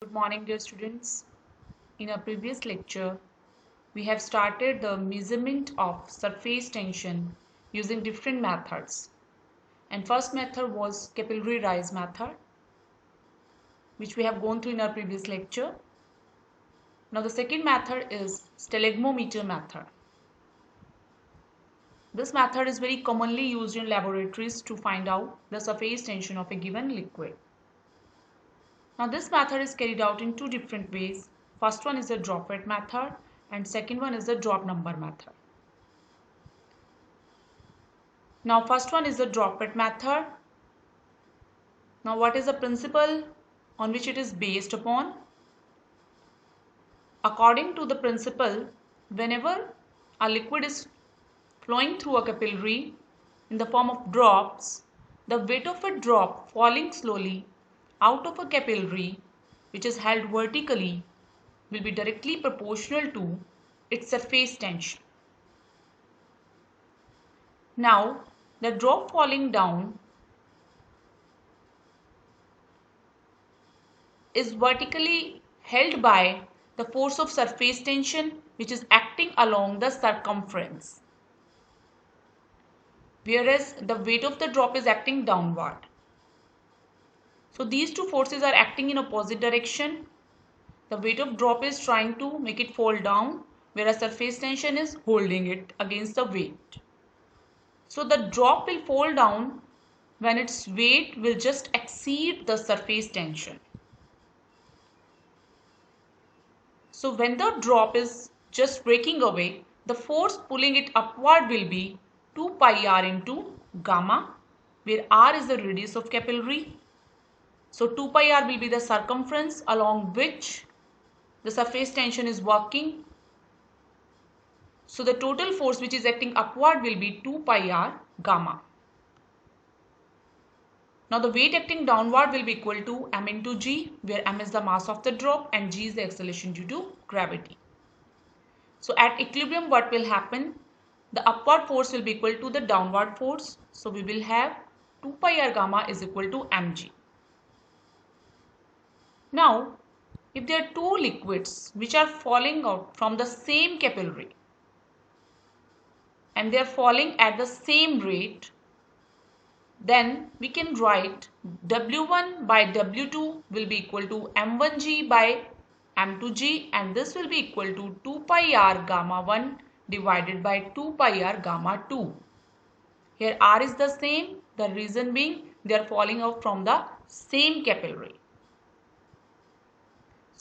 Good morning, dear students. In our previous lecture, we have started the measurement of surface tension using different methods. And first method was capillary rise method, which we have gone through in our previous lecture. Now the second method is stalagmometer method. This method is very commonly used in laboratories to find out the surface tension of a given liquid. Now this method is carried out in two different ways. First one is the droplet method and second one is the drop number method. Now first one is the droplet method. Now what is the principle on which it is based upon? According to the principle, whenever a liquid is flowing through a capillary in the form of drops, the weight of a drop falling slowly out of a capillary which is held vertically will be directly proportional to its surface tension. Now the drop falling down is vertically held by the force of surface tension which is acting along the circumference, whereas the weight of the drop is acting downward. So these two forces are acting in opposite direction. The weight of drop is trying to make it fall down, whereas surface tension is holding it against the weight. So the drop will fall down when its weight will just exceed the surface tension. So when the drop is just breaking away, the force pulling it upward will be 2 pi r into gamma, where r is the radius of capillary. So 2 pi r will be the circumference along which the surface tension is working. So the total force which is acting upward will be 2 pi r gamma. Now the weight acting downward will be equal to m into g, where m is the mass of the drop and g is the acceleration due to gravity. So at equilibrium what will happen? The upward force will be equal to the downward force. So we will have 2 pi r gamma is equal to mg. Now if there are two liquids which are falling out from the same capillary and they are falling at the same rate, then we can write W1 by W2 will be equal to M1G by M2G, and this will be equal to 2 pi r gamma 1 divided by 2 pi r gamma 2. Here r is the same, the reason being they are falling out from the same capillary.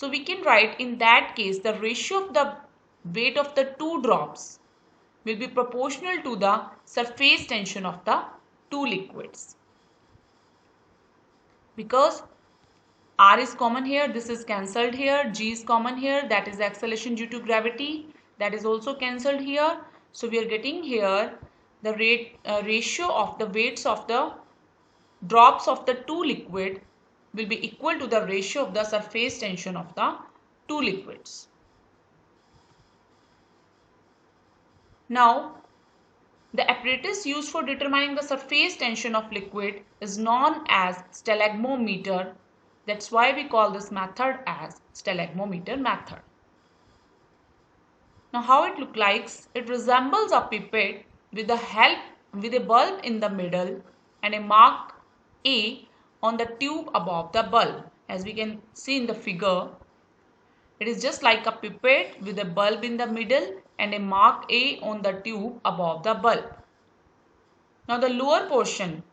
So we can write in that case the ratio of the weight of the two drops will be proportional to the surface tension of the two liquids. Because r is common here, this is cancelled here, g is common here, that is acceleration due to gravity, that is also cancelled here. So we are getting here the ratio of the weights of the drops of the two liquid will be equal to the ratio of the surface tension of the two liquids. Now the apparatus used for determining the surface tension of liquid is known as stalagmometer. That's why we call this method as stalagmometer method. Now how it looks like? It resembles a pipette with a bulb in the middle and a mark A on the tube above the bulb. As we can see in the figure, it is just like a pipette with a bulb in the middle and a mark A on the tube above the bulb. Now the lower portion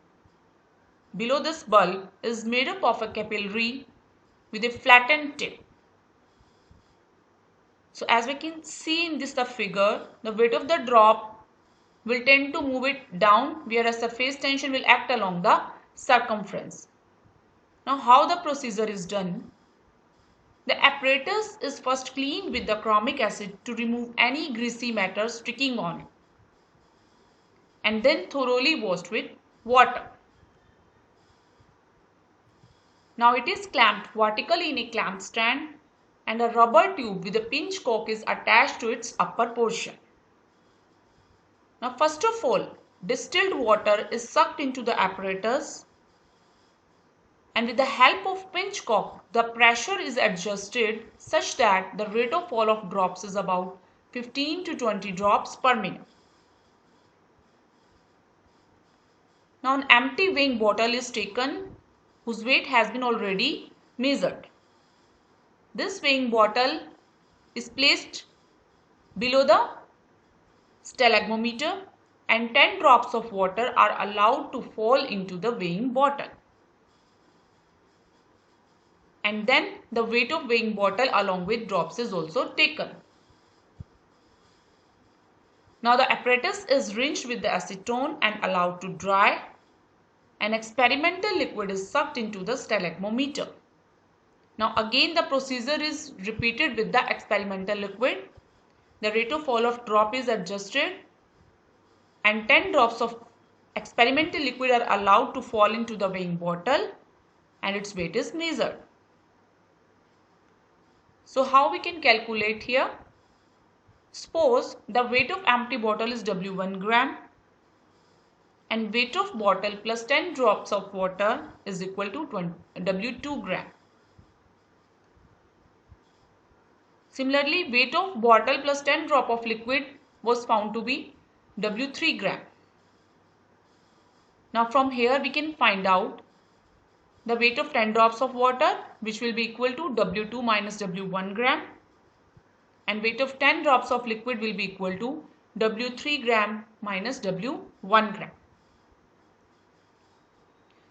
below this bulb is made up of a capillary with a flattened tip. So as we can see in this figure, the weight of the drop will tend to move it down, whereas surface tension will act along the circumference. Now how the procedure is done? The apparatus is first cleaned with the chromic acid to remove any greasy matter sticking on it, and then thoroughly washed with water. Now it is clamped vertically in a clamp stand and a rubber tube with a pinch cork is attached to its upper portion. Now first of all, distilled water is sucked into the apparatus, and with the help of pinch cork, the pressure is adjusted such that the rate of fall of drops is about 15 to 20 drops per minute. Now an empty weighing bottle is taken whose weight has been already measured. This weighing bottle is placed below the stalagmometer and 10 drops of water are allowed to fall into the weighing bottle. And then the weight of weighing bottle along with drops is also taken. Now the apparatus is rinsed with the acetone and allowed to dry. An experimental liquid is sucked into the stalagmometer. Now again the procedure is repeated with the experimental liquid. The rate of fall of drop is adjusted and 10 drops of experimental liquid are allowed to fall into the weighing bottle and its weight is measured. So how we can calculate here? Suppose the weight of empty bottle is W1 gram and weight of bottle plus 10 drops of water is equal to W2 gram. Similarly, weight of bottle plus 10 drop of liquid was found to be W3 gram. Now from here we can find out the weight of 10 drops of water, which will be equal to W2 minus W1 gram, and weight of 10 drops of liquid will be equal to W3 gram minus W1 gram.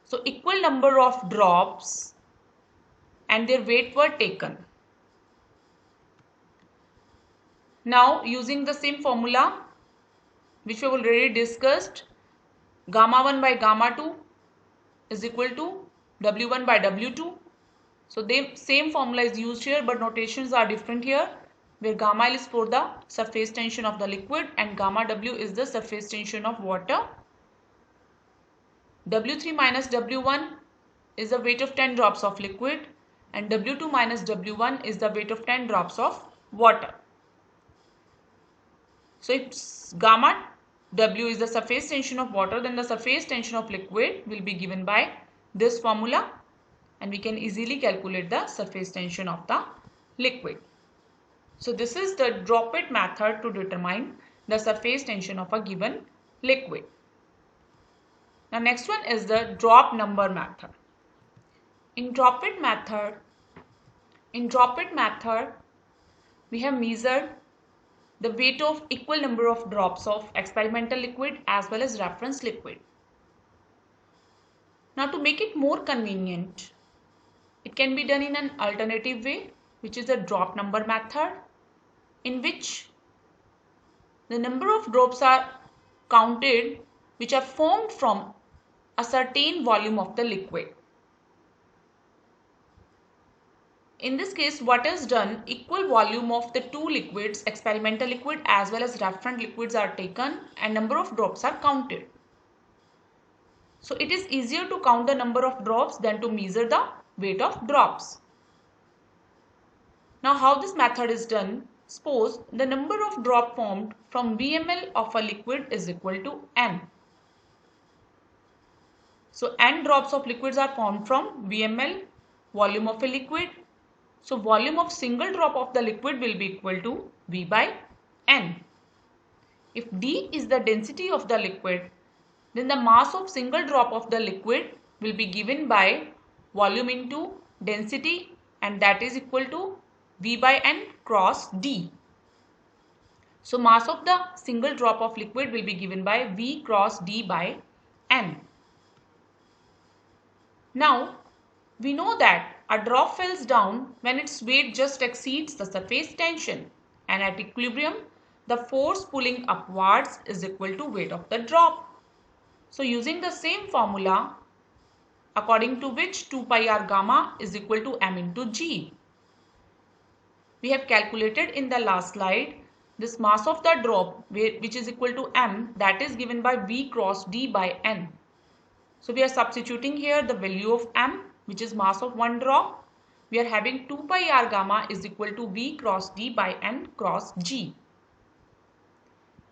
So equal number of drops and their weight were taken. Now using the same formula which we have already discussed, gamma 1 by gamma 2 is equal to W1 by W2. So the same formula is used here, but notations are different here, where gamma L is for the surface tension of the liquid and gamma W is the surface tension of water. W3 minus W1 is the weight of 10 drops of liquid and W2 minus W1 is the weight of 10 drops of water. So if gamma W is the surface tension of water, then the surface tension of liquid will be given by this formula and we can easily calculate the surface tension of the liquid. So this is the drop it method to determine the surface tension of a given liquid. Now next one is the drop number method. In drop it method we have measured the weight of equal number of drops of experimental liquid as well as reference liquid. Now to make it more convenient, it can be done in an alternative way, which is the drop number method, in which the number of drops are counted which are formed from a certain volume of the liquid. In this case, what is done, equal volume of the two liquids, experimental liquid as well as referent liquids are taken and number of drops are counted. So it is easier to count the number of drops than to measure the weight of drops. Now how this method is done, suppose the number of drop formed from VML of a liquid is equal to N. So N drops of liquids are formed from VML, volume of a liquid. So volume of single drop of the liquid will be equal to V by N. If D is the density of the liquid, then the mass of single drop of the liquid will be given by volume into density, and that is equal to V by N cross D. So mass of the single drop of liquid will be given by V cross D by N. Now we know that a drop falls down when its weight just exceeds the surface tension, and at equilibrium the force pulling upwards is equal to weight of the drop. So using the same formula, according to which 2 pi r gamma is equal to m into g, we have calculated in the last slide this mass of the drop which is equal to m, that is given by V cross D by N. So we are substituting here the value of m, which is mass of one drop. We are having 2 pi r gamma is equal to V cross D by N cross G.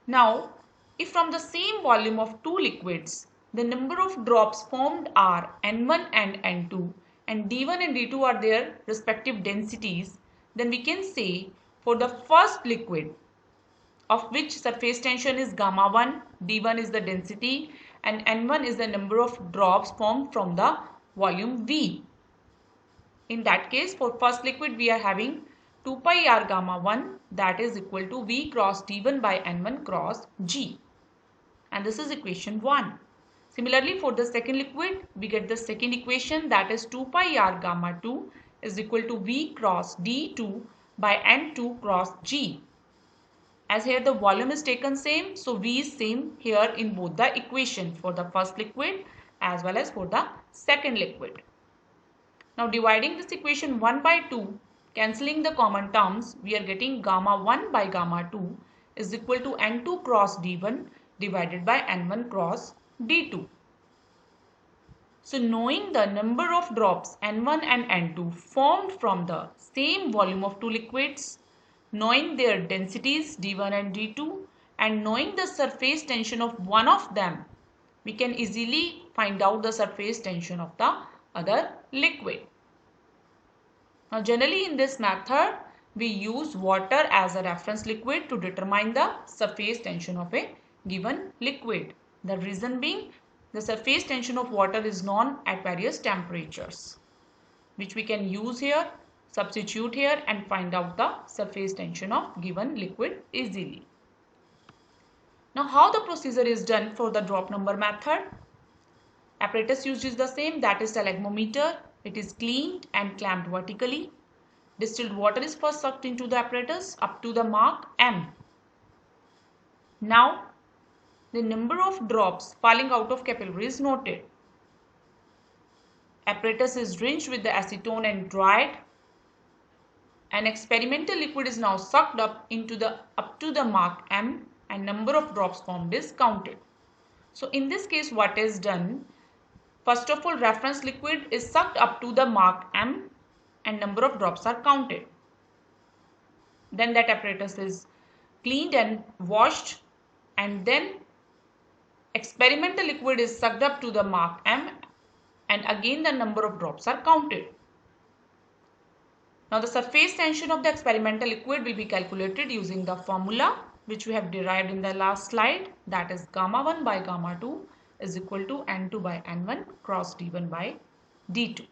Now if from the same volume of two liquids the number of drops formed are N1 and N2, and D1 and D2 are their respective densities, then we can say for the first liquid of which surface tension is gamma 1, D1 is the density and N1 is the number of drops formed from the volume V. In that case, for first liquid we are having 2 pi r gamma 1, that is equal to V cross D1 by N1 cross G, and this is equation 1. Similarly, for the second liquid, we get the second equation, that is 2 pi r gamma 2 is equal to V cross D2 by N2 cross G. As here the volume is taken same, so V is same here in both the equation for the first liquid as well as for the second liquid. Now dividing this equation 1 by 2, cancelling the common terms, we are getting gamma 1 by gamma 2 is equal to N2 cross D1 divided by N1 cross D2. So knowing the number of drops N1 and N2 formed from the same volume of two liquids, knowing their densities D1 and D2, and knowing the surface tension of one of them, we can easily find out the surface tension of the other liquid. Now generally in this method, we use water as a reference liquid to determine the surface tension of a given liquid. The reason being, the surface tension of water is known at various temperatures, which we can use here, substitute here and find out the surface tension of given liquid easily. Now how the procedure is done for the drop number method? Apparatus used is the same, that is stalagmometer. It is cleaned and clamped vertically. Distilled water is first sucked into the apparatus up to the mark M. Now the number of drops falling out of capillary is noted. Apparatus is rinsed with the acetone and dried. An experimental liquid is now sucked up to the mark M and number of drops formed is counted. So in this case, what is done? First of all, reference liquid is sucked up to the mark M and number of drops are counted. Then that apparatus is cleaned and washed, and then experimental liquid is sucked up to the mark M and again the number of drops are counted. Now the surface tension of the experimental liquid will be calculated using the formula which we have derived in the last slide, that is gamma 1 by gamma 2 is equal to N2 by N1 cross D1 by D2.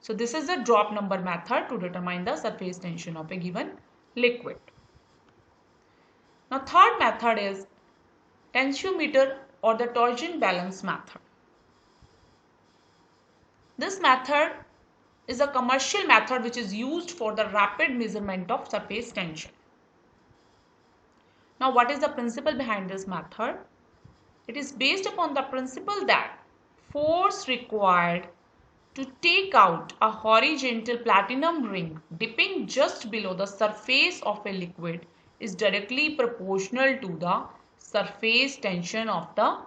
So this is the drop number method to determine the surface tension of a given liquid. Now third method is tensiometer or the torsion balance method. This method is a commercial method which is used for the rapid measurement of surface tension. Now what is the principle behind this method? It is based upon the principle that force required to take out a horizontal platinum ring dipping just below the surface of a liquid is directly proportional to the surface tension of the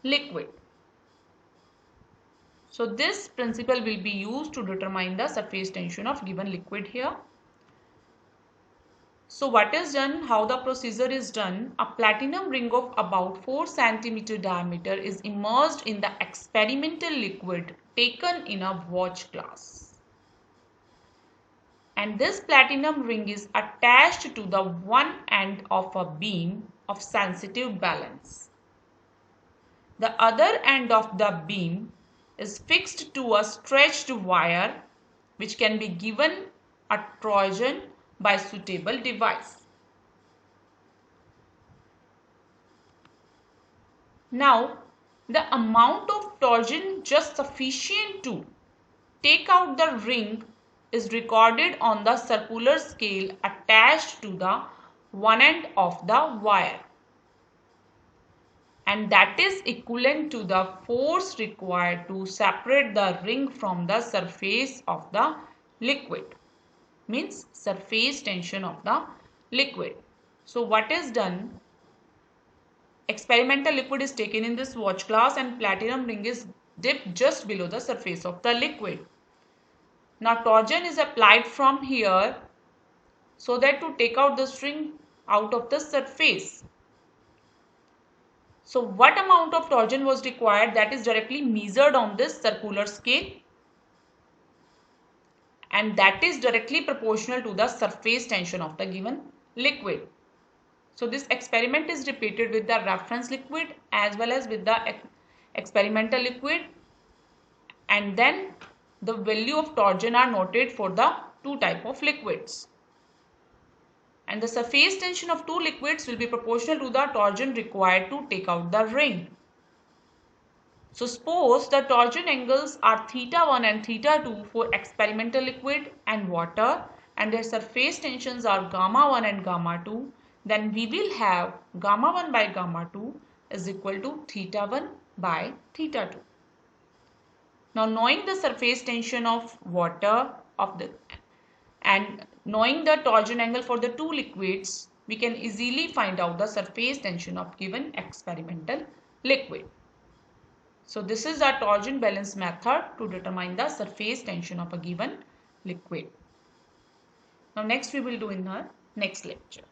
liquid. So this principle will be used to determine the surface tension of given liquid here. So what is done, how the procedure is done, a platinum ring of about 4 cm diameter is immersed in the experimental liquid taken in a watch glass. And this platinum ring is attached to the one end of a beam of sensitive balance. The other end of the beam is fixed to a stretched wire which can be given a torsion by suitable device. Now, the amount of torsion just sufficient to take out the ring is recorded on the circular scale attached to the one end of the wire, and that is equivalent to the force required to separate the ring from the surface of the liquid, means surface tension of the liquid. So what is done? Experimental liquid is taken in this watch glass and platinum ring is dipped just below the surface of the liquid. Now torsion is applied from here so that to take out the string out of the surface. So what amount of torsion was required, that is directly measured on this circular scale. and that is directly proportional to the surface tension of the given liquid. So this experiment is repeated with the reference liquid as well as with the experimental liquid, and then the value of torsion are noted for the two type of liquids. And the surface tension of two liquids will be proportional to the torsion required to take out the ring. So suppose the torsion angles are θ1 and θ2 for experimental liquid and water, and their surface tensions are gamma1 and gamma2, then we will have gamma1 by gamma2 is equal to θ1 by θ2. Now knowing the surface tension of water and knowing the torsion angle for the two liquids, we can easily find out the surface tension of given experimental liquid. So this is our torsion balance method to determine the surface tension of a given liquid. Now next we will do in our next lecture.